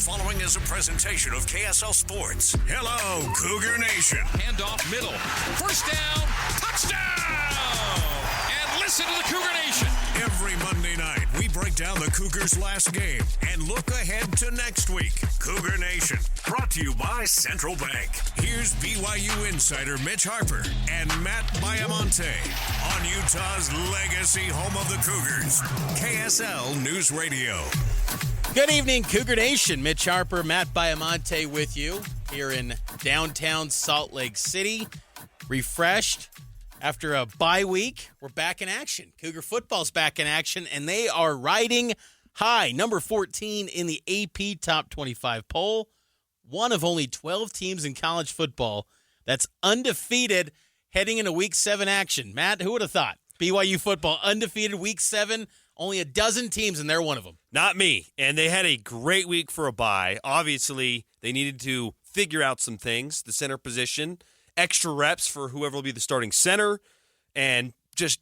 following is a presentation of KSL Sports. Hello, Cougar Nation. Handoff middle. First down. Touchdown! And listen to the Cougar Nation. Every Monday night, we break down the Cougars' last game and look ahead to next week. Cougar Nation, brought to you by Central Bank. Here's BYU insider Mitch Harper and Matt Baiamonte on Utah's legacy home of the Cougars, KSL News Radio. Good evening, Cougar Nation. Mitch Harper, Matt Baiamonte with you here in downtown Salt Lake City. Refreshed after a bye week. We're back in action. Cougar football's back in action, and they are riding high. Number 14 in the AP Top 25 poll. One of only 12 teams in college football that's undefeated heading into Week 7 action. Matt, who would have thought? BYU football undefeated Week 7. Only a dozen teams, and they're one of them. Not me. And they had a great week for a bye. Obviously, they needed to figure out some things. The center position, extra reps for whoever will be the starting center, and just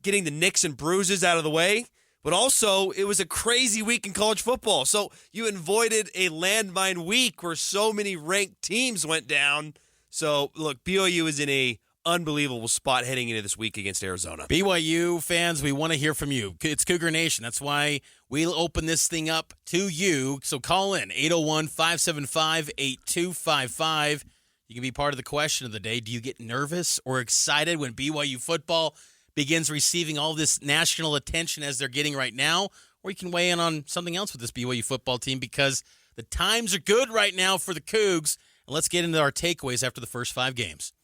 getting the nicks and bruises out of the way. But also, it was a crazy week in college football. So you avoided a landmine week where so many ranked teams went down. So, look, BYU is in a unbelievable spot heading into this week against Arizona. BYU fans, we want to hear from you. It's Cougar Nation. That's why we'll open this thing up to you. So call in 801-575-8255. You can be part of the question of the day. Do you get nervous or excited when BYU football begins receiving all this national attention as they're getting right now? Or you can weigh in on something else with this BYU football team because the times are good right now for the Cougs. And let's get into our takeaways after the first 5 games.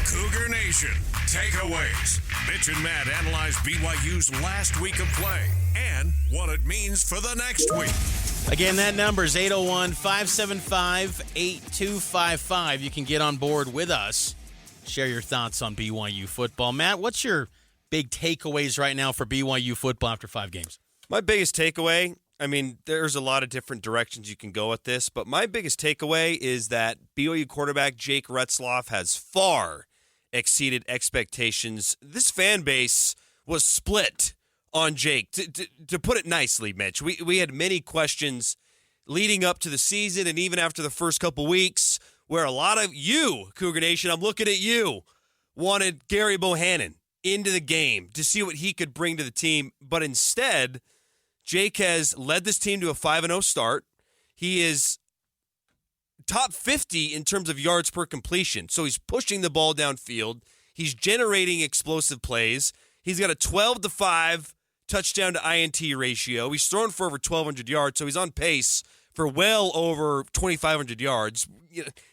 Cougar Nation takeaways. Mitch and Matt analyze BYU's last week of play and what it means for the next week. Again, that number is 801-575-8255. You can get on board with us. Share your thoughts on BYU football. Matt, what's your big takeaways right now for BYU football after 5 games? My biggest takeaway, I mean, there's a lot of different directions you can go with this, but my biggest takeaway is that BYU quarterback Jake Retzloff has far exceeded expectations. This fan base was split on Jake. To put it nicely, Mitch, we had many questions leading up to the season and even after the first couple weeks where a lot of you, Cougar Nation, I'm looking at you, wanted Gary Bohannon into the game to see what he could bring to the team. But instead, Jake has led this team to a 5-0 start. He is top 50 in terms of yards per completion. So he's pushing the ball downfield. He's generating explosive plays. He's got a 12-5 touchdown to INT ratio. He's thrown for over 1,200 yards, so he's on pace for well over 2,500 yards.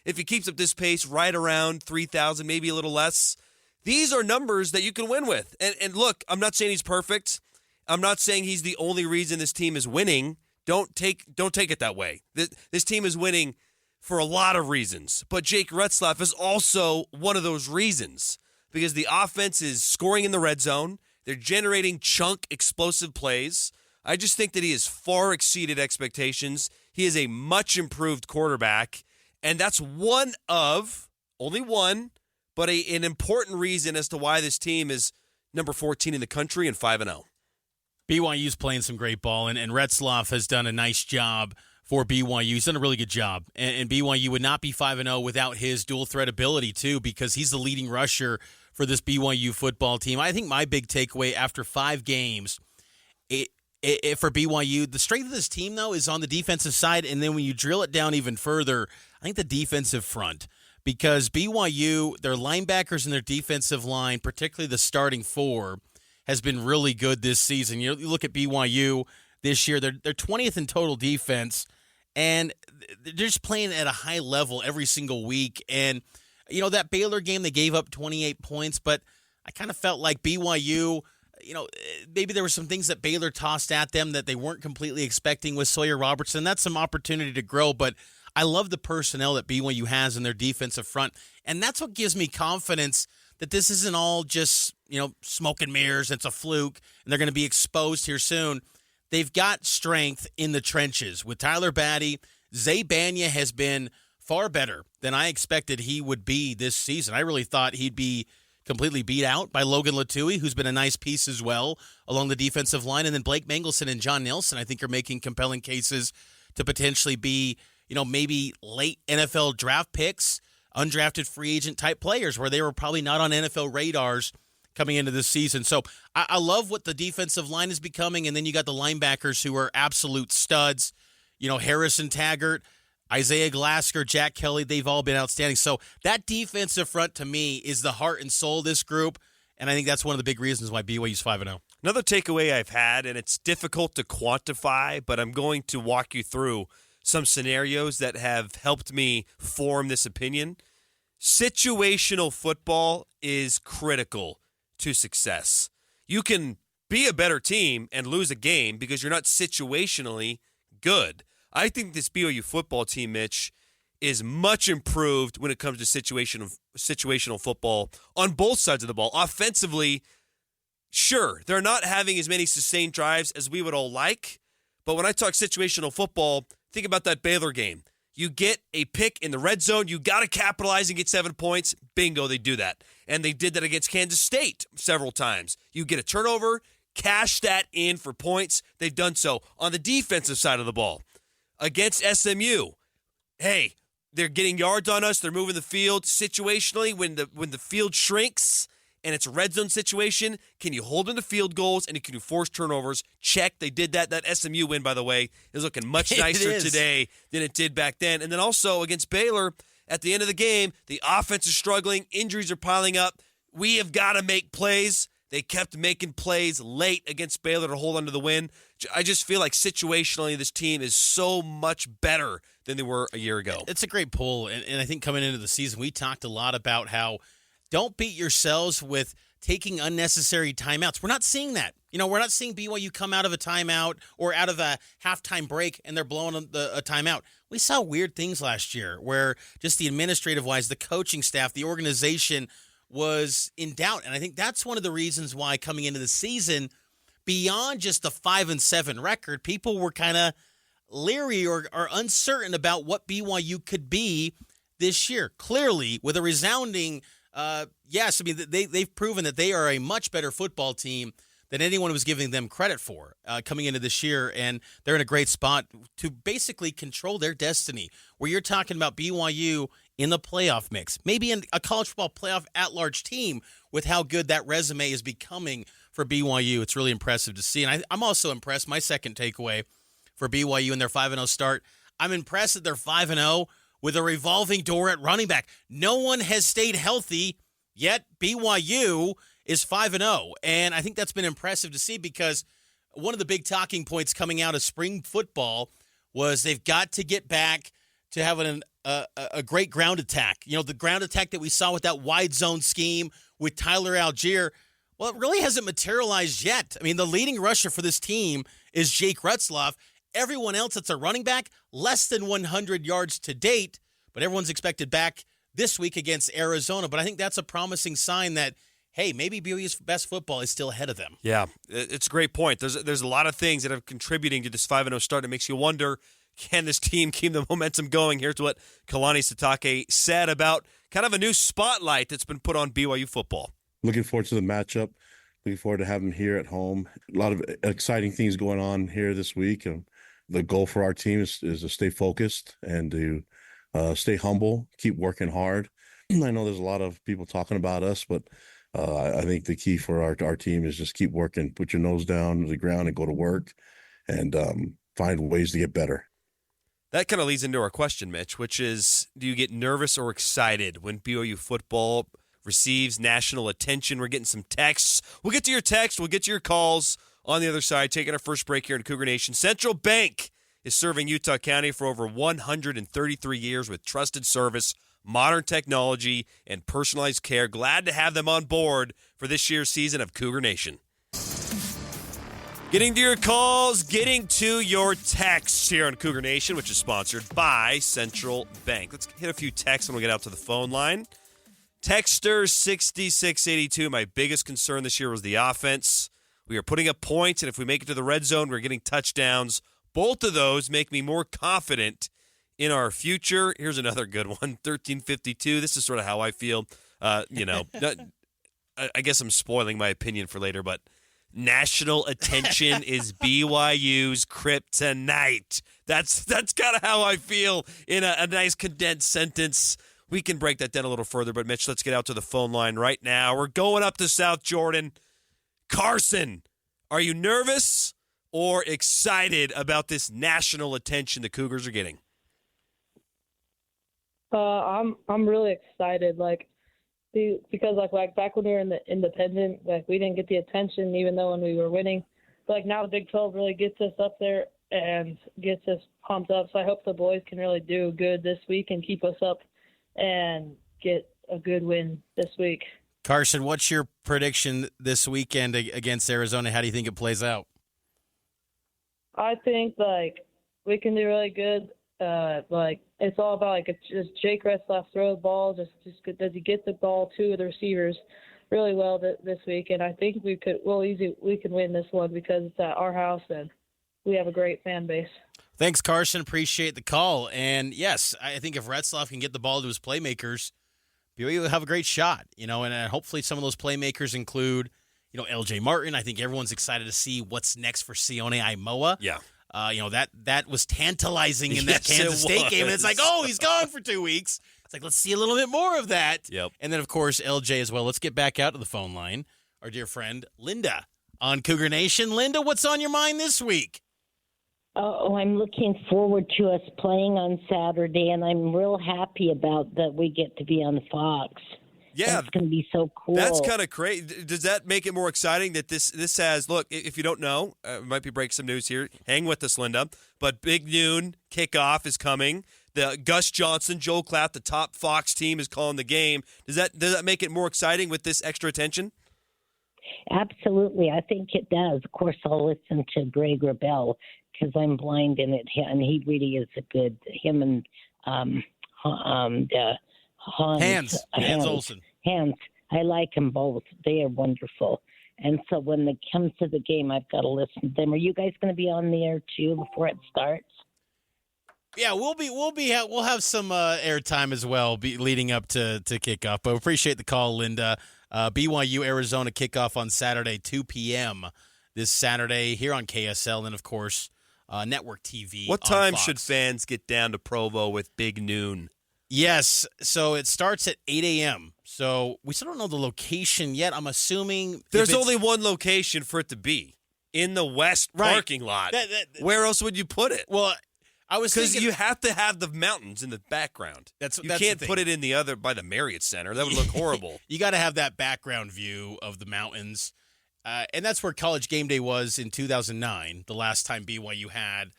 If he keeps up this pace, right around 3,000, maybe a little less, these are numbers that you can win with. And look, I'm not saying he's perfect. I'm not saying he's the only reason this team is winning. Don't take it that way. This team is winning for a lot of reasons. But Jake Retzloff is also one of those reasons because the offense is scoring in the red zone. They're generating chunk explosive plays. I just think that he has far exceeded expectations. He is a much improved quarterback, and that's only one, but an important reason as to why this team is number 14 in the country and 5-0. BYU's playing some great ball, and Retzloff has done a nice job for BYU. He's done a really good job, and BYU would not be 5-0 without his dual threat ability, too, because he's the leading rusher for this BYU football team. I think my big takeaway after 5 games for BYU, the strength of this team, though, is on the defensive side, and then when you drill it down even further, I think the defensive front, because BYU, their linebackers and their defensive line, particularly the starting 4, has been really good this season. You look at BYU this year, they're 20th in total defense, and they're just playing at a high level every single week. And, that Baylor game, they gave up 28 points, but I kind of felt like BYU, maybe there were some things that Baylor tossed at them that they weren't completely expecting with Sawyer Robertson. That's some opportunity to grow, but I love the personnel that BYU has in their defensive front, and that's what gives me confidence that this isn't all just, smoke and mirrors, it's a fluke, and they're going to be exposed here soon. They've got strength in the trenches. With Tyler Batty, Zay Banya has been far better than I expected he would be this season. I really thought he'd be completely beat out by Logan Latui, who's been a nice piece as well along the defensive line. And then Blake Mangelson and John Nelson, I think, are making compelling cases to potentially be, maybe late NFL draft picks, undrafted free agent type players where they were probably not on NFL radars coming into this season. So I love what the defensive line is becoming, and then you got the linebackers who are absolute studs. Harrison Taggart, Isaiah Glasgow, Jack Kelly, they've all been outstanding. So that defensive front to me is the heart and soul of this group, and I think that's one of the big reasons why BYU's 5-0. Another takeaway I've had, and it's difficult to quantify, but I'm going to walk you through some scenarios that have helped me form this opinion. Situational football is critical to success. You can be a better team and lose a game because you're not situationally good. I think this BYU football team, Mitch, is much improved when it comes to situational football on both sides of the ball. Offensively, sure, they're not having as many sustained drives as we would all like, but when I talk situational football, think about that Baylor game. You get a pick in the red zone, you got to capitalize and get 7 points. Bingo, they do that. And they did that against Kansas State several times. You get a turnover, cash that in for points. They've done so. On the defensive side of the ball, against SMU, hey, they're getting yards on us. They're moving the field situationally. When the field shrinks and it's a red zone situation, can you hold them to field goals and can you force turnovers? Check. They did that. That SMU win, by the way, is looking much nicer today than it did back then. And then also against Baylor, at the end of the game, the offense is struggling. Injuries are piling up. We have got to make plays. They kept making plays late against Baylor to hold on to the win. I just feel like situationally this team is so much better than they were a year ago. It's a great pull, and I think coming into the season, we talked a lot about how don't beat yourselves with taking unnecessary timeouts. We're not seeing that. We're not seeing BYU come out of a timeout or out of a halftime break and they're blowing a timeout. We saw weird things last year where just the administrative-wise, the coaching staff, the organization was in doubt. And I think that's one of the reasons why coming into the season, beyond just the 5-7 record, people were kind of leery or uncertain about what BYU could be this year. Clearly, with a resounding yes, I mean, they've proven that they are a much better football team than anyone was giving them credit for coming into this year, and they're in a great spot to basically control their destiny, where you're talking about BYU in the playoff mix, maybe in a college football playoff at-large team with how good that resume is becoming for BYU. It's really impressive to see, and I'm also impressed. My second takeaway for BYU and their 5-0 start, I'm impressed that they're 5-0 with a revolving door at running back. No one has stayed healthy, yet BYU is 5-0. And I think that's been impressive to see because one of the big talking points coming out of spring football was they've got to get back to having a great ground attack. The ground attack that we saw with that wide zone scheme with Tyler Algier, well, it really hasn't materialized yet. I mean, the leading rusher for this team is Jake Retzloff. Everyone else that's a running back, less than 100 yards to date, but everyone's expected back this week against Arizona. But I think that's a promising sign that, hey, maybe BYU's best football is still ahead of them. Yeah, it's a great point. There's a lot of things that are contributing to this 5-0 start. It makes you wonder, can this team keep the momentum going? Here's what Kalani Sitake said about kind of a new spotlight that's been put on BYU football. Looking forward to the matchup. Looking forward to having them here at home. A lot of exciting things going on here this week. And the goal for our team is to stay focused and to stay humble, keep working hard. I know there's a lot of people talking about us, but I think the key for our team is just keep working, put your nose down to the ground and go to work and find ways to get better. That kind of leads into our question, Mitch, which is, do you get nervous or excited when BYU football receives national attention? We're getting some texts. We'll get to your text. We'll get to your calls on the other side. Taking our first break here in Cougar Nation. Central Bank is serving Utah County for over 133 years with trusted service, modern technology, and personalized care. Glad to have them on board for this year's season of Cougar Nation. Getting to your calls, getting to your texts here on Cougar Nation, which is sponsored by Central Bank. Let's hit a few texts when we get out to the phone line. Texter 6682, my biggest concern this year was the offense. We are putting up points, and if we make it to the red zone, we're getting touchdowns. Both of those make me more confident in our future. Here's another good one, 1352. This is sort of how I feel. I guess I'm spoiling my opinion for later, but national attention is BYU's kryptonite. That's kind of how I feel in a nice condensed sentence. We can break that down a little further, but Mitch, let's get out to the phone line right now. We're going up to South Jordan. Carson, are you nervous or excited about this national attention the Cougars are getting? I'm really excited, because back when we were in the independent, we didn't get the attention even though when we were winning. But now the Big 12 really gets us up there and gets us pumped up. So I hope the boys can really do good this week and keep us up and get a good win this week. Carson, what's your prediction this weekend against Arizona? How do you think it plays out? I think we can do really good. It's all about just Jake Retzlaff throw the ball. Just does he get the ball to the receivers really well this week? And I think we can win this one because it's at our house and we have a great fan base. Thanks, Carson. Appreciate the call. And yes, I think if Retzlaff can get the ball to his playmakers, BYU will have a great shot. And hopefully some of those playmakers include, LJ Martin. I think everyone's excited to see what's next for Sione Aimoa. Yeah. That was tantalizing in that Kansas State game. And it's he's gone for 2 weeks. It's let's see a little bit more of that. Yep. And then, of course, LJ as well. Let's get back out to the phone line. Our dear friend, Linda on Cougar Nation. Linda, what's on your mind this week? Oh, I'm looking forward to us playing on Saturday, and I'm real happy about that we get to be on Fox. Yeah. It's going to be so cool. That's kind of crazy. Does that make it more exciting that this has, look, if you don't know, we might be breaking some news here. Hang with us, Linda. But Big Noon kickoff is coming. The Gus Johnson, Joel Klatt, the top Fox team is calling the game. Does that make it more exciting with this extra attention? Absolutely. I think it does. Of course, I'll listen to Greg Rebel because I'm blind in it, and he really is him and Hans Olsen. Hans. I like them both. They are wonderful. And so when it comes to the game, I've got to listen to them. Are you guys going to be on the air too before it starts? Yeah, we'll have some airtime as well leading up to kickoff. But appreciate the call, Linda. BYU Arizona kickoff on Saturday, 2 p.m. this Saturday here on KSL, and then of course Network TV. What time Fox. should fans get down to Provo with Big Noon? Yes, so it starts at 8 a.m. So we still don't know the location yet. I'm assuming There's only one location for it to be, in the West parking lot. Where else would you put it? Well, I was thinking because you have to have the mountains in the background. You can't put it in the other by the Marriott Center. That would look horrible. You got to have that background view of the mountains, and that's where College Game Day was in 2009. The last time BYU had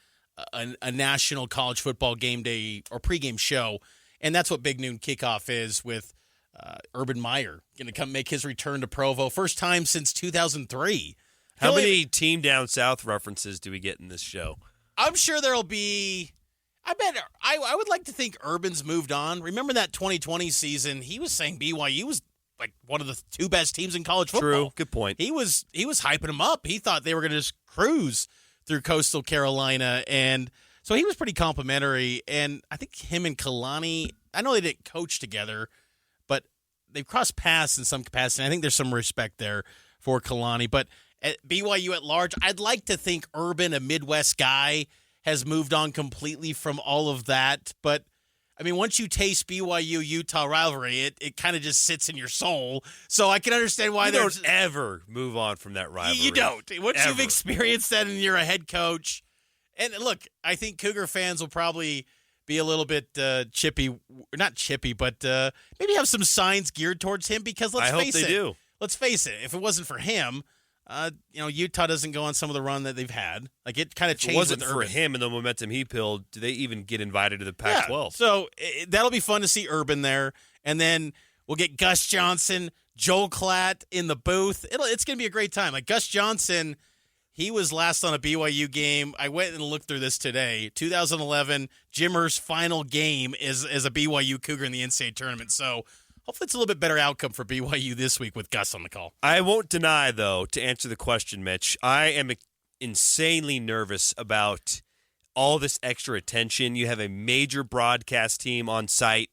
a national college football game day or pregame show. And that's what Big Noon Kickoff is with Urban Meyer going to come make his return to Provo. First time since 2003. How many Team Down South references do we get in this show? I'm sure there'll be – I would like to think Urban's moved on. Remember that 2020 season? He was saying BYU was like one of the two best teams in college football. True. Good point. He was hyping them up. He thought they were going to just cruise through Coastal Carolina, and – so he was pretty complimentary, and I think him and Kalani, I know they didn't coach together, but they've crossed paths in some capacity. I think there's some respect there for Kalani. But at BYU at large, I'd like to think Urban, a Midwest guy, has moved on completely from all of that. But, I mean, once you taste BYU-Utah rivalry, it kind of just sits in your soul. So I can understand why you don't ever move on from that rivalry. You don't. Once you've Ever. experienced that and you're a head coach. And look, I think Cougar fans will probably be a little bit chippy, not chippy, but maybe have some signs geared towards him because I hope they do. Let's face it. If it wasn't for him, Utah doesn't go on some of the run that they've had. Like it kind of changed. If it wasn't with for Urban. him and the momentum he built, do they even get invited to the Pac-12? Yeah, so that'll be fun to see Urban there, and then we'll get Gus Johnson, Joel Klatt in the booth. It's going to be a great time. Like Gus Johnson. He was last on a BYU game. I went and looked through this today. 2011, Jimmer's final game is a BYU Cougar in the NCAA tournament. So hopefully it's a little bit better outcome for BYU this week with Gus on the call. I won't deny, though, to answer the question, Mitch, I am insanely nervous about all this extra attention. You have a major broadcast team on site.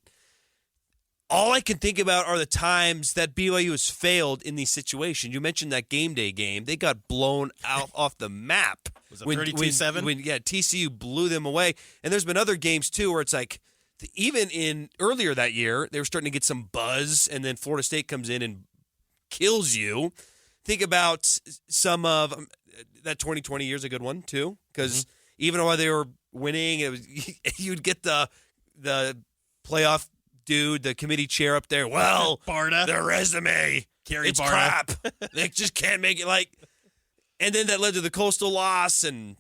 all I can think about are the times that BYU has failed in these situations. You mentioned that game day game. They got blown out off the map. Was it 32-7? When TCU blew them away. And there's been other games, too, where it's like, even in earlier that year, they were starting to get some buzz, and then Florida State comes in and kills you. Think about some of that 2020 year's a good one, too, because even while they were winning, you'd get the playoff dude, the committee chair up there. Well, Barta. Their resume, it's Barta. crap. They just can't make it. And then that led to the Coastal loss, and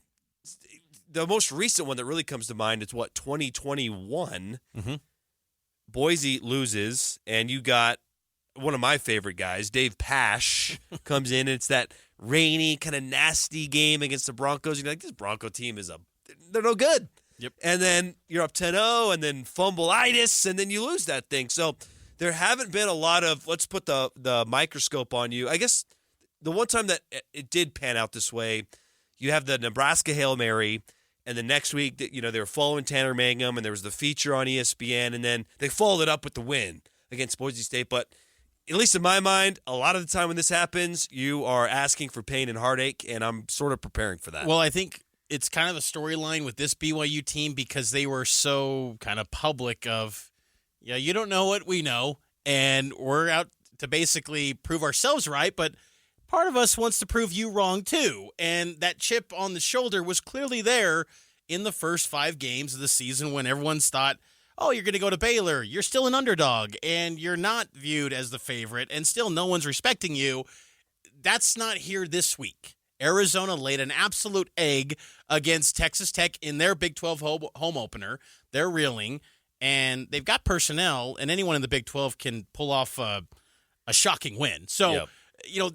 the most recent one that really comes to mind is 2021. Boise loses, and you got one of my favorite guys, Dave Pash, comes in, and it's that rainy, kind of nasty game against the Broncos. You're like, this Bronco team they're no good. Yep. And then you're up 10-0, and then fumbleitis, and then you lose that thing. So there haven't been a lot of, let's put the microscope on you. I guess the one time that it did pan out this way, you have the Nebraska Hail Mary, and the next week, they were following Tanner Mangum, and there was the feature on ESPN, and then they followed it up with the win against Boise State. But at least in my mind, a lot of the time when this happens, you are asking for pain and heartache, and I'm sort of preparing for that. Well, I think it's kind of a storyline with this BYU team because they were so kind of public of, you don't know what we know, and we're out to basically prove ourselves right, but part of us wants to prove you wrong too. And that chip on the shoulder was clearly there in the first 5 games of the season when everyone's thought, oh, you're going to go to Baylor. You're still an underdog, and you're not viewed as the favorite, and still no one's respecting you. That's not here this week. Arizona laid an absolute egg against Texas Tech in their Big 12 home opener. They're reeling, and they've got personnel, and anyone in the Big 12 can pull off a shocking win. So,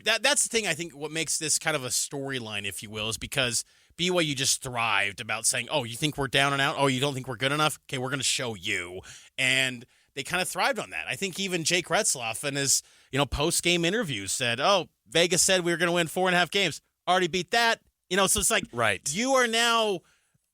that's the thing I think what makes this kind of a storyline, if you will, is because BYU just thrived about saying, oh, you think we're down and out? Oh, you don't think we're good enough? Okay, we're going to show you. And they kind of thrived on that. I think even Jake Retzloff in his post-game interviews said, oh, Vegas said we were going to win 4.5 games. Already beat that. So it's like, right. You are now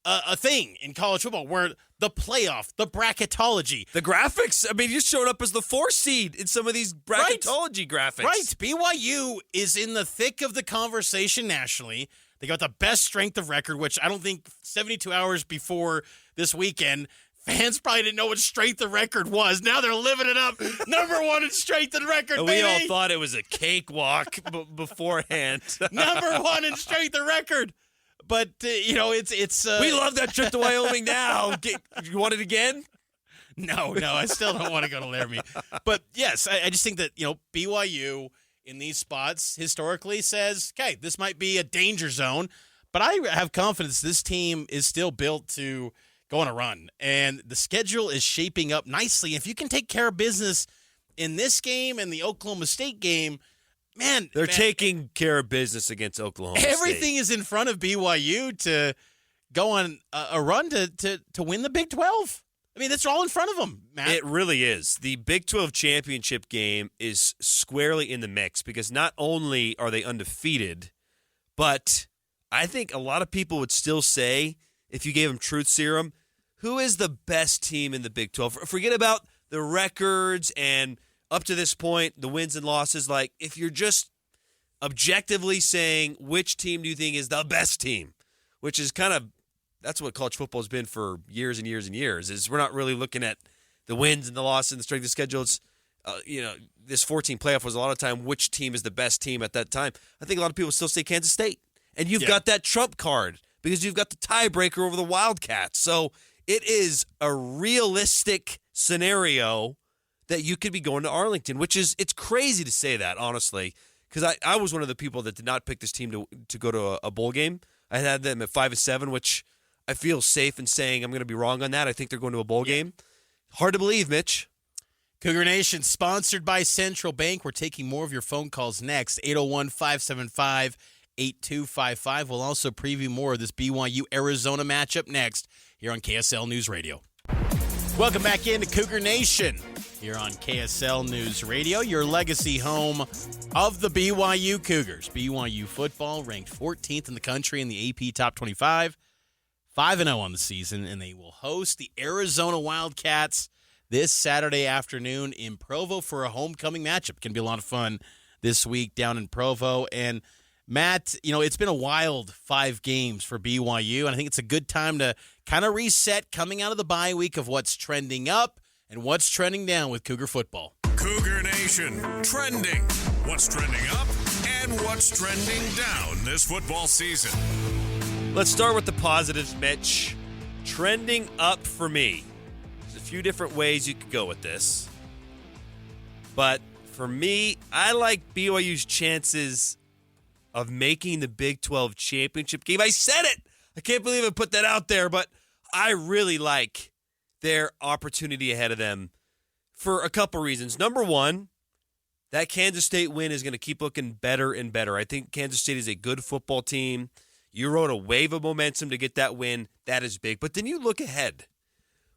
a thing in college football where the playoff, the bracketology. The graphics, you showed up as the 4 seed in some of these bracketology graphics. Right. BYU is in the thick of the conversation nationally. They got the best strength of record, which I don't think 72 hours before this weekend, fans probably didn't know what strength of record was. Now they're living it up. Number 1 in strength of record, and baby. We all thought it was a cakewalk beforehand. Number 1 in strength of record. But, it's... we love that trip to Wyoming now. You want it again? No, I still don't want to go to Laramie. But, yes, I just think that, BYU in these spots historically says, okay, this might be a danger zone. But I have confidence this team is still built to go on a run. And the schedule is shaping up nicely. If you can take care of business in this game and the Oklahoma State game, they're taking care of business against Oklahoma Everything State. is in front of BYU to go on a run to win the Big 12. It's all in front of them, Matt. It really is. The Big 12 championship game is squarely in the mix because not only are they undefeated, but I think a lot of people would still say, if you gave them truth serum, who is the best team in the Big 12? Forget about the records and up to this point, the wins and losses. Like, if you're just objectively saying which team do you think is the best team, which is that's what college football has been for years and years and years, is we're not really looking at the wins and the losses and the strength of schedule. It's, this 14 playoff was a lot of time which team is the best team at that time. I think a lot of people still say Kansas State. And you've got that trump card because you've got the tiebreaker over the Wildcats. So it is a realistic scenario that you could be going to Arlington, it's crazy to say that, honestly, because I was one of the people that did not pick this team to go to a bowl game. I had them at 5-7, which I feel safe in saying I'm going to be wrong on that. I think they're going to a bowl game. Hard to believe, Mitch. Cougar Nation, sponsored by Central Bank. We're taking more of your phone calls next, 801-575-8255. We'll also preview more of this BYU-Arizona matchup next here on KSL News Radio. Welcome back into Cougar Nation here on KSL News Radio, your legacy home of the BYU Cougars. BYU football ranked 14th in the country in the AP Top 25, 5-0 on the season, and they will host the Arizona Wildcats this Saturday afternoon in Provo for a homecoming matchup. Can be a lot of fun this week down in Provo. And Matt, it's been a wild 5 games for BYU, and I think it's a good time to kind of reset coming out of the bye week of what's trending up and what's trending down with Cougar football. Cougar Nation, trending. What's trending up and what's trending down this football season. Let's start with the positives, Mitch. Trending up for me. There's a few different ways you could go with this. But for me, I like BYU's chances of making the Big 12 championship game. I said it! I can't believe I put that out there, but I really like their opportunity ahead of them for a couple reasons. Number one, that Kansas State win is going to keep looking better and better. I think Kansas State is a good football team. You rode a wave of momentum to get that win. That is big. But then you look ahead.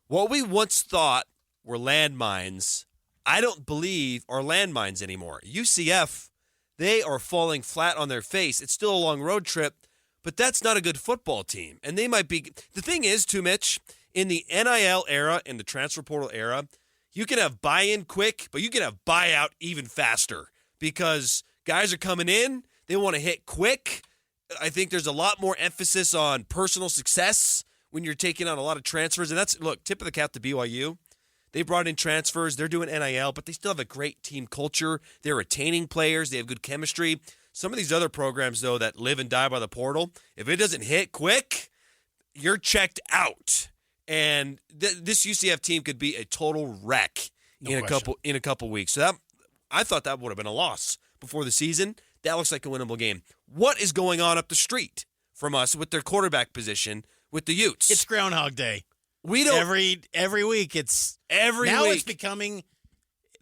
What we once thought were landmines, I don't believe are landmines anymore. UCF, they are falling flat on their face. It's still a long road trip, but that's not a good football team. And they might be. The thing is, too, Mitch, in the NIL era, in the transfer portal era, you can have buy-in quick, but you can have buyout even faster because guys are coming in. They want to hit quick. I think there's a lot more emphasis on personal success when you're taking on a lot of transfers. And that's, look, tip of the cap to BYU. They brought in transfers. They're doing NIL, but they still have a great team culture. They're retaining players. They have good chemistry. Some of these other programs, though, that live and die by the portal, if it doesn't hit quick, you're checked out. And this UCF team could be a total wreck in a couple weeks. So I thought that would have been a loss before the season. That looks like a winnable game. What is going on up the street from us with their quarterback position with the Utes? It's Groundhog Day. We don't every week. It's becoming.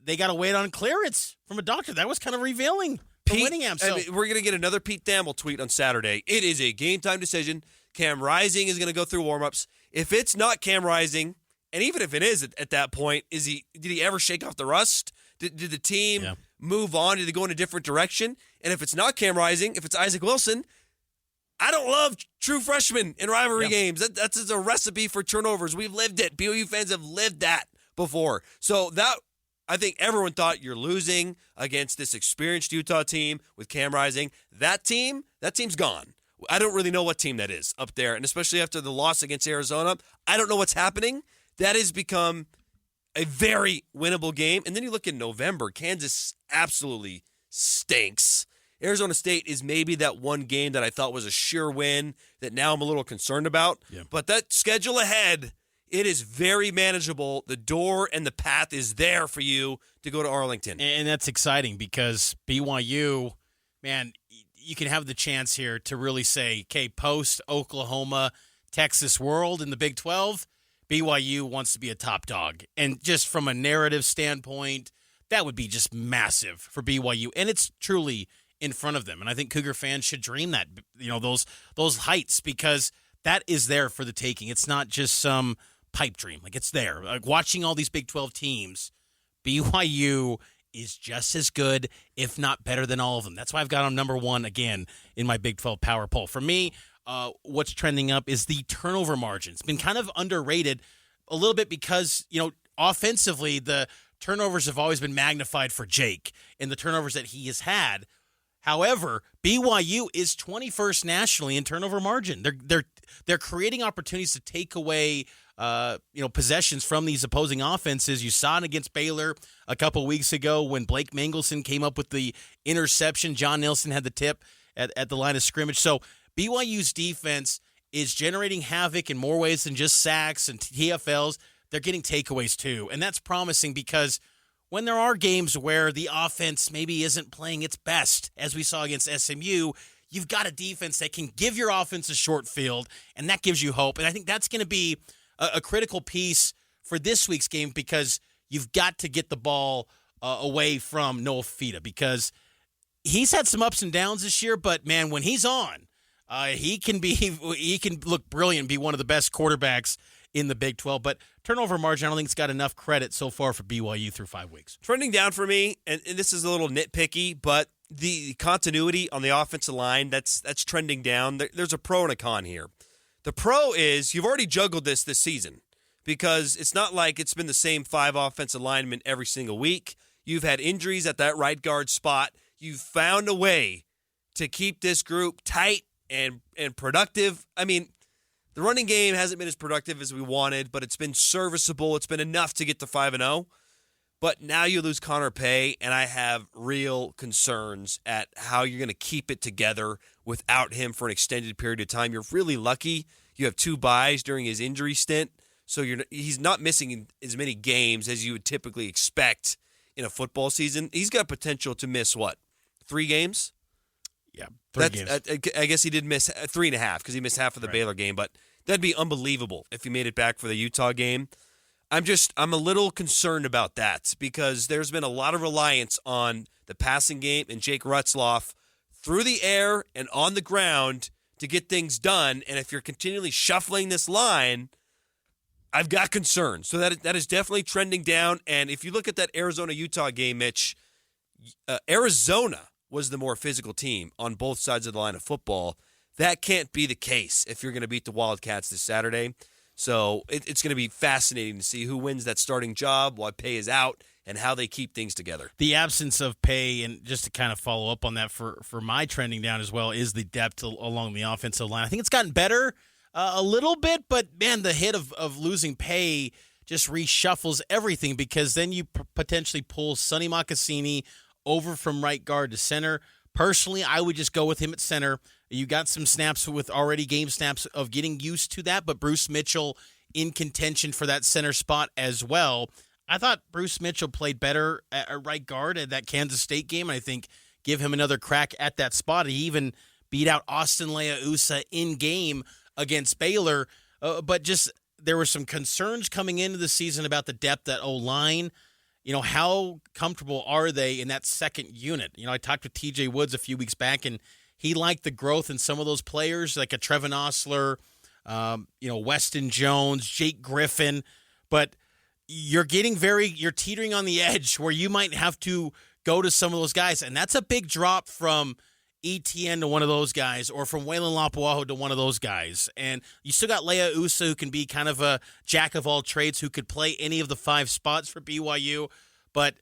They got to wait on clearance from a doctor. That was kind of revealing for Winningham. So we're gonna get another Pete Thamel tweet on Saturday. It is a game time decision. Cam Rising is gonna go through warmups. If it's not Cam Rising, and even if it is at that point, did he ever shake off the rust? Did the team move on? Did they go in a different direction? And if it's not Cam Rising, if it's Isaac Wilson, I don't love true freshmen in rivalry games. That's a recipe for turnovers. We've lived it. BYU fans have lived that before. So I think everyone thought you're losing against this experienced Utah team with Cam Rising. That team's gone. I don't really know what team that is up there, and especially after the loss against Arizona, I don't know what's happening. That has become a very winnable game. And then you look in November, Kansas absolutely stinks. Arizona State is maybe that one game that I thought was a sure win that now I'm a little concerned about. Yeah. But that schedule ahead, it is very manageable. The door and the path is there for you to go to Arlington. And that's exciting because BYU, man, you can have the chance here to really say, okay, post Oklahoma, Texas world in the Big 12, BYU wants to be a top dog. And just from a narrative standpoint, that would be just massive for BYU. And it's truly in front of them. And I think Cougar fans should dream that, those heights, because that is there for the taking. It's not just some pipe dream. Like, it's there. Like, watching all these Big 12 teams, BYU is just as good, if not better than all of them. That's why I've got them number one again in my Big 12 power poll. For me, what's trending up is the turnover margin. It's been kind of underrated a little bit because, offensively, the turnovers have always been magnified for Jake and the turnovers that he has had. However, BYU is 21st nationally in turnover margin. They're creating opportunities to take away possessions from these opposing offenses. You saw it against Baylor a couple weeks ago when Blake Mangelson came up with the interception. John Nelson had the tip at the line of scrimmage. So BYU's defense is generating havoc in more ways than just sacks and TFLs. They're getting takeaways too, and that's promising because when there are games where the offense maybe isn't playing its best, as we saw against SMU, you've got a defense that can give your offense a short field, and that gives you hope. And I think that's going to be a critical piece for this week's game because you've got to get the ball away from Noah Fifita because he's had some ups and downs this year, but, man, when he's on, he can look brilliant and be one of the best quarterbacks in the Big 12. But turnover margin, I don't think it's got enough credit so far for BYU through 5 weeks. Trending down for me, and this is a little nitpicky, but the continuity on the offensive line, that's trending down. There's a pro and a con here. The pro is you've already juggled this season. because it's not like it's been the same 5 offensive linemen every single week. You've had injuries at that right guard spot. You've found a way to keep this group tight and productive. I mean, the running game hasn't been as productive as we wanted, but it's been serviceable. It's been enough to get to 5-0. But now you lose Connor Pay, and I have real concerns at how you're going to keep it together without him for an extended period of time. You're really lucky. You have 2 byes during his injury stint, so he's not missing as many games as you would typically expect in a football season. He's got potential to miss, 3 games? Yeah, 3 games. I guess he did miss 3.5 because he missed half of the Baylor game, but that'd be unbelievable if he made it back for the Utah game. I'm a little concerned about that because there's been a lot of reliance on the passing game and Jake Retzloff through the air and on the ground to get things done. And if you're continually shuffling this line, I've got concerns. So that is definitely trending down. And if you look at that Arizona-Utah game, Mitch, Arizona was the more physical team on both sides of the line of football. That can't be the case if you're going to beat the Wildcats this Saturday. So it's going to be fascinating to see who wins that starting job, why Pay is out, and how they keep things together. The absence of Pay, and just to kind of follow up on that for my trending down as well, is the depth along the offensive line. I think it's gotten better a little bit, but, man, the hit of losing Pay just reshuffles everything because then you potentially pull Sonny Mocassini over from right guard to center. Personally, I would just go with him at center. You got some snaps with already game snaps of getting used to that, but Bruce Mitchell in contention for that center spot as well. I thought Bruce Mitchell played better at right guard at that Kansas State game. I think give him another crack at that spot. He even beat out Austin Leausa in game against Baylor. But just there were some concerns coming into the season about the depth at O-line. You know, how comfortable are they in that second unit? You know, I talked with TJ Woods a few weeks back, and he liked the growth in some of those players, like a Trevin Osler, Weston Jones, Jake Griffin. But you're teetering on the edge where you might have to go to some of those guys. And that's a big drop from ETN to one of those guys, or from Waylon Lapuaho to one of those guys. And you still got Leia Usa, who can be kind of a jack of all trades, who could play any of the 5 spots for BYU, but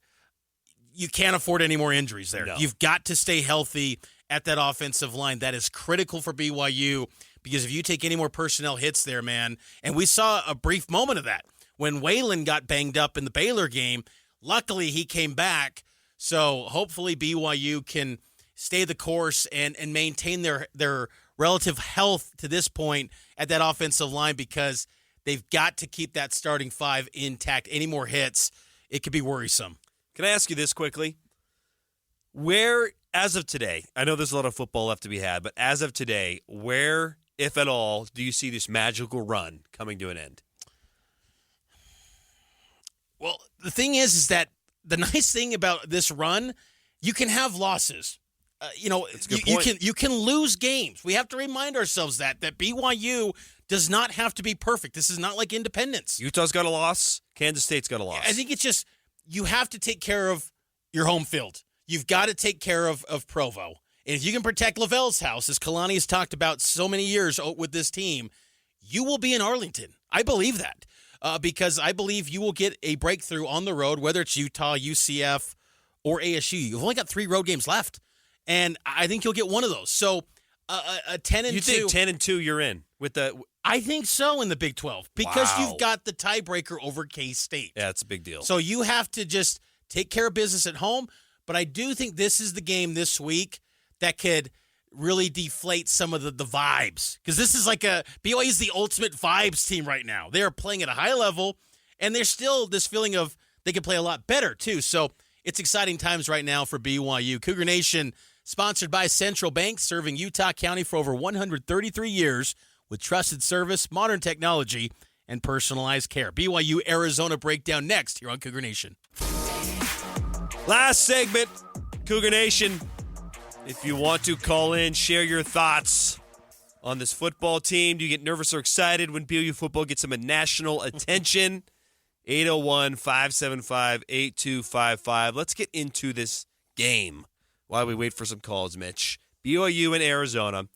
you can't afford any more injuries there. No. You've got to stay healthy at that offensive line. That is critical for BYU, because if you take any more personnel hits there, man, and we saw a brief moment of that when Waylon got banged up in the Baylor game. Luckily, he came back, so hopefully BYU can stay the course and maintain their relative health to this point at that offensive line, because they've got to keep that starting 5 intact. Any more hits, it could be worrisome. Can I ask you this quickly? Where, as of today, I know there's a lot of football left to be had, but as of today, where, if at all, do you see this magical run coming to an end? Well, the thing is that the nice thing about this run, you can have losses. You can lose games. We have to remind ourselves that BYU does not have to be perfect. This is not like Independence. Utah's got a loss. Kansas State's got a loss. I think it's just you have to take care of your home field. You've got to take care of Provo. And if you can protect Lavelle's house, as Kalani has talked about so many years with this team, you will be in Arlington. I believe that because I believe you will get a breakthrough on the road, whether it's Utah, UCF, or ASU. You've only got 3 road games left. And I think you'll get one of those. So a 10-2. You think 10-2 you're in with the? I think so in the Big 12 because you've got the tiebreaker over K-State. Yeah, it's a big deal. So you have to just take care of business at home. But I do think this is the game this week that could really deflate some of the vibes, because this is like BYU is the ultimate vibes team right now. They are playing at a high level, and there's still this feeling of they can play a lot better too. So it's exciting times right now for BYU. Cougar Nation, sponsored by Central Bank, serving Utah County for over 133 years with trusted service, modern technology, and personalized care. BYU Arizona breakdown next here on Cougar Nation. Last segment, Cougar Nation. If you want to call in, share your thoughts on this football team. Do you get nervous or excited when BYU football gets some national attention? 801-575-8255. Let's get into this game while we wait for some calls, Mitch. BYU and Arizona.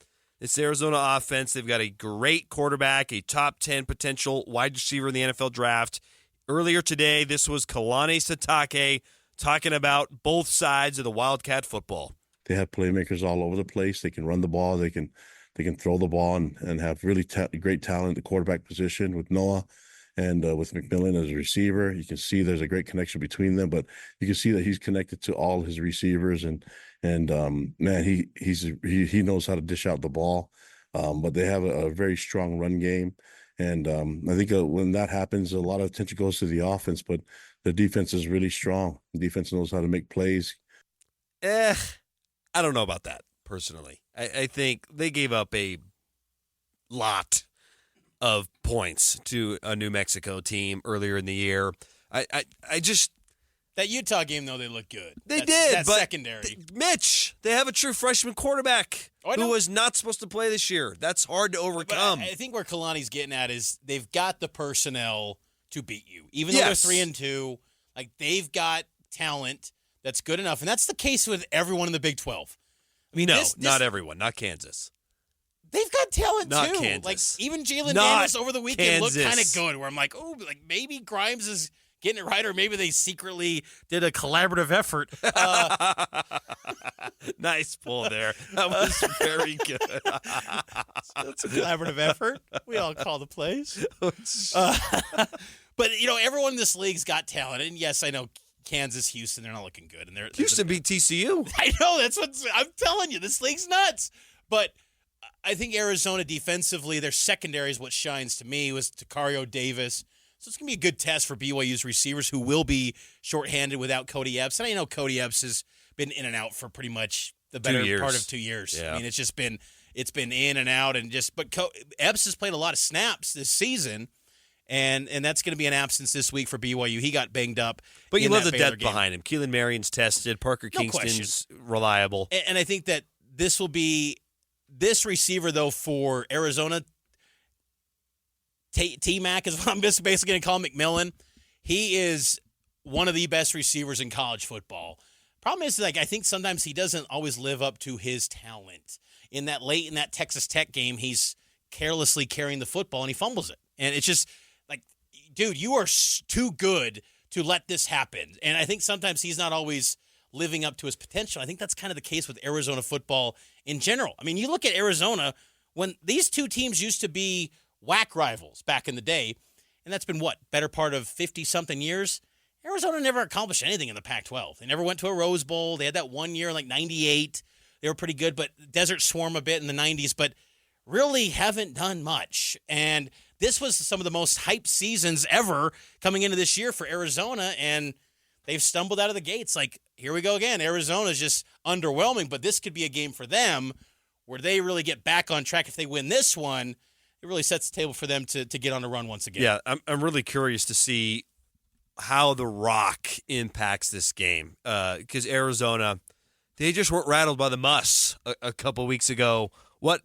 This Arizona offense, they've got a great quarterback, a top 10 potential wide receiver in the NFL draft. Earlier today, this was Kalani Sitake talking about both sides of the Wildcat football. They have playmakers all over the place. They can run the ball. They can throw the ball and have really great talent at the quarterback position with Noah and with McMillan as a receiver. You can see there's a great connection between them, but you can see that he's connected to all his receivers and man, he knows how to dish out the ball. But they have a very strong run game. And I think when that happens, a lot of attention goes to the offense, but the defense is really strong. The defense knows how to make plays. I don't know about that, personally. I think they gave up a lot of points to a New Mexico team earlier in the year. I just... That Utah game, though, they looked good. That's but secondary. Mitch, they have a true freshman quarterback who was not supposed to play this year. That's hard to overcome. But I think where Kalani's getting at is they've got the personnel to beat you. Even though they're 3-2, like they've got talent that's good enough. And that's the case with everyone in the Big 12. I mean, not everyone. Not Kansas. They've got talent, not too. Kansas. Like, even Jalen Daniels over the weekend looked kind of good, where I'm like, oh, like maybe Grimes is getting it right, or maybe they secretly did a collaborative effort. Nice pull there. That was very good. That's a collaborative effort. We all call the plays. But, everyone in this league's got talent. And, yes, I know Kansas, Houston, they're not looking good. And Houston beat TCU. I know. That's what I'm telling you. This league's nuts. But I think Arizona defensively, their secondary is what shines to me, was Takario Davis. So it's going to be a good test for BYU's receivers, who will be shorthanded without Cody Epps. And I know Cody Epps has been in and out for pretty much the better part of 2 years. Yeah. I mean, it's been in and out, but Epps has played a lot of snaps this season, and that's going to be an absence this week for BYU. He got banged up. But you love the depth behind him. Keelan Marion's tested. Parker Kingston's reliable. And I think that this will be this receiver, though, for Arizona. T-Mac is what I'm just basically going to call McMillan. He is one of the best receivers in college football. Problem is, I think sometimes he doesn't always live up to his talent. Late in that Texas Tech game, he's carelessly carrying the football and he fumbles it. And it's just like, dude, you are too good to let this happen. And I think sometimes he's not always living up to his potential. I think that's kind of the case with Arizona football in general. I mean, you look at Arizona, when these two teams used to be whack rivals back in the day, and that's been better part of 50-something years. Arizona never accomplished anything in the Pac-12. They never went to a Rose Bowl. They had that 1 year, like 98. They were pretty good, but Desert Swarm a bit in the 90s, but really haven't done much. And this was some of the most hyped seasons ever coming into this year for Arizona, and they've stumbled out of the gates. Like, here we go again. Arizona's just underwhelming, but this could be a game for them where they really get back on track. If they win this one, it really sets the table for them to get on a run once again. Yeah, I'm really curious to see how the Rock impacts this game, because Arizona, they just weren't rattled by the muss a couple weeks ago. What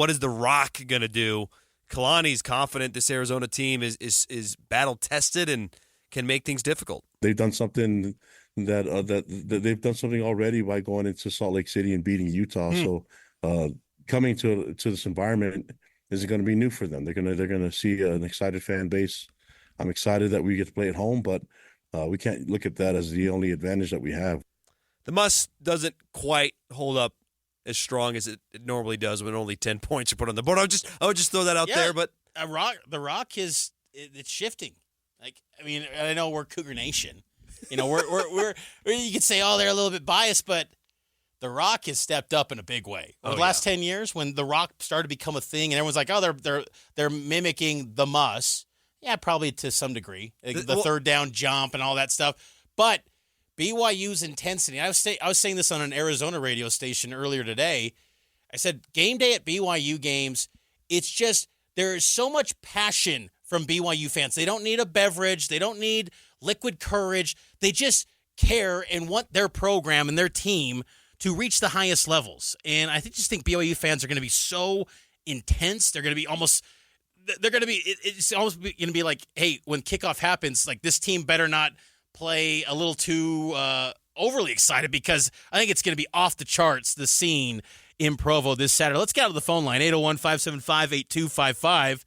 is the Rock going to do? Kalani's confident this Arizona team is battle tested and can make things difficult. They've done something that they've done something already by going into Salt Lake City and beating Utah. So coming to this environment is going to be new for them. They're going to see an excited fan base. I'm excited that we get to play at home, but we can't look at that as the only advantage that we have. The muss doesn't quite hold up as strong as it normally does when only 10 points are put on the board. I would just throw that out there. But the Rock it's shifting. Like, I mean, I know we're Cougar Nation. We're you could say, oh, they're a little bit biased, but the Rock has stepped up in a big way. Over the last 10 years, when the Rock started to become a thing, and everyone's like, oh, they're mimicking the Muss. Yeah, probably to some degree. The third down jump and all that stuff. But BYU's intensity, I was saying this on an Arizona radio station earlier today. I said, game day at BYU games, it's just, there is so much passion from BYU fans. They don't need a beverage. They don't need liquid courage. They just care and want their program and their team to reach the highest levels. And I just think BYU fans are going to be so intense. They're going to be almost it's almost going to be like, hey, when kickoff happens, like, this team better not play a little too overly excited, because I think it's going to be off the charts, the scene in Provo this Saturday. Let's get out of the phone line, 801-575-8255.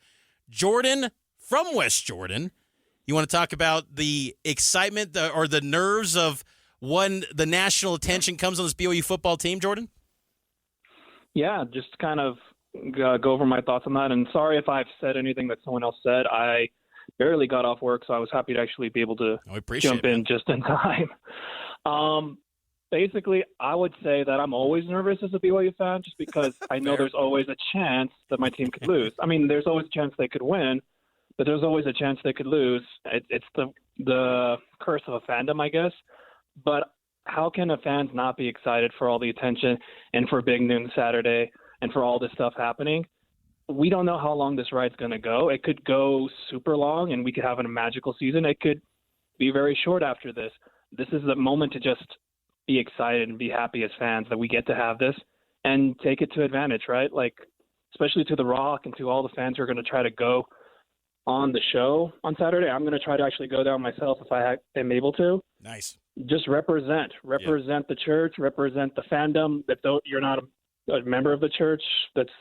Jordan from West Jordan. You want to talk about the excitement or the nerves of when the national attention comes on this BYU football team, Jordan? Yeah, just kind of go over my thoughts on that. And sorry if I've said anything that someone else said. I barely got off work, so I was happy to actually be able to jump in just in time. Basically, I would say that I'm always nervous as a BYU fan just because I know there's always a chance that my team could lose. I mean, there's always a chance they could win, but there's always a chance they could lose. It's the curse of a fandom, I guess. But how can a fans not be excited for all the attention and for Big Noon Saturday and for all this stuff happening? We don't know how long this ride's going to go. It could go super long and we could have a magical season. It could be very short after this. This is the moment to just be excited and be happy as fans that we get to have this and take it to advantage, right? Like, especially to The Rock and to all the fans who are going to try to go on the show on Saturday. I'm going to try to actually go down myself if I am able to. Nice. Just represent the church, represent the fandom. That though you're not a member of the church that's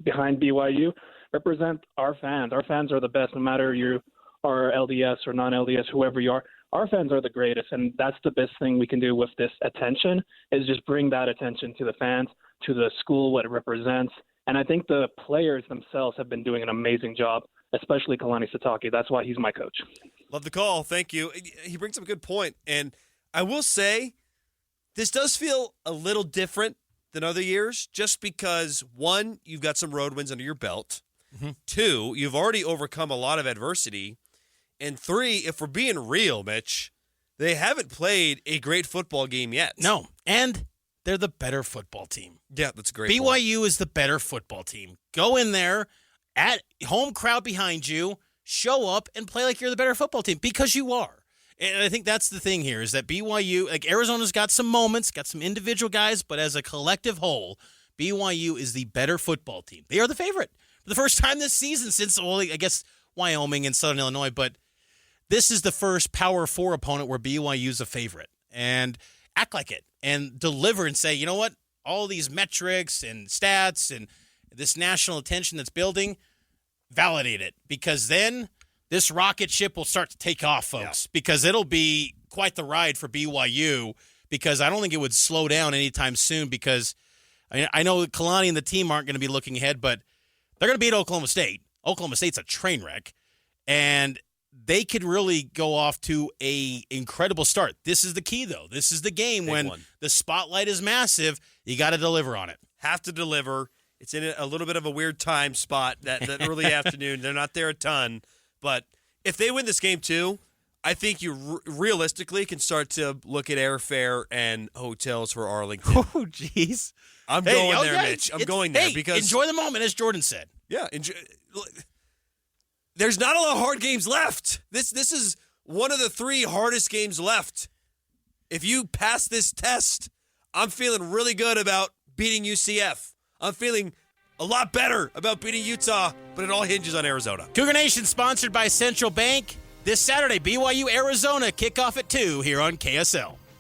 behind BYU, represent our fans. Our fans are the best, no matter you are LDS or non-LDS, whoever you are. Our fans are the greatest, and that's the best thing we can do with this attention is just bring that attention to the fans, to the school, what it represents. And I think the players themselves have been doing an amazing job, especially Kalani Sitake. That's why he's my coach. Love the call. Thank you. He brings up a good point. And I will say this does feel a little different than other years just because, one, you've got some road wins under your belt. Mm-hmm. Two, you've already overcome a lot of adversity. And three, if we're being real, Mitch, they haven't played a great football game yet. No, and they're the better football team. Yeah, that's a great BYU point. is the better football team. Go in there, at home crowd behind you, show up and play like you're the better football team because you are. And I think that's the thing here is that BYU, like Arizona's got some moments, got some individual guys, but as a collective whole, BYU is the better football team. They are the favorite for the first time this season since, well, I guess, Wyoming and Southern Illinois, but this is the first Power 4 opponent where BYU's a favorite. And act like it and deliver and say, you know what, all these metrics and stats and this national attention that's building, validate it. Because then this rocket ship will start to take off, folks, because it'll be quite the ride for BYU because I don't think it would slow down anytime soon because I know Kalani and the team aren't going to be looking ahead, but they're going to beat Oklahoma State. Oklahoma State's a train wreck, and they could really go off to a incredible start. This is the key, though. This is the game when the spotlight is massive. You got to deliver on it. Have to deliver. It's in a little bit of a weird time spot that early afternoon. They're not there a ton. But if they win this game, too, I think you realistically can start to look at airfare and hotels for Arlington. Oh, jeez. I'm going there, Mitch. I'm going there because enjoy the moment, as Jordan said. Yeah, there's not a lot of hard games left. This is one of the 3 hardest games left. If you pass this test, I'm feeling really good about beating UCF. I'm feeling a lot better about beating Utah, but it all hinges on Arizona. Cougar Nation sponsored by Central Bank. This Saturday, BYU, Arizona, kickoff at 2 here on KSL.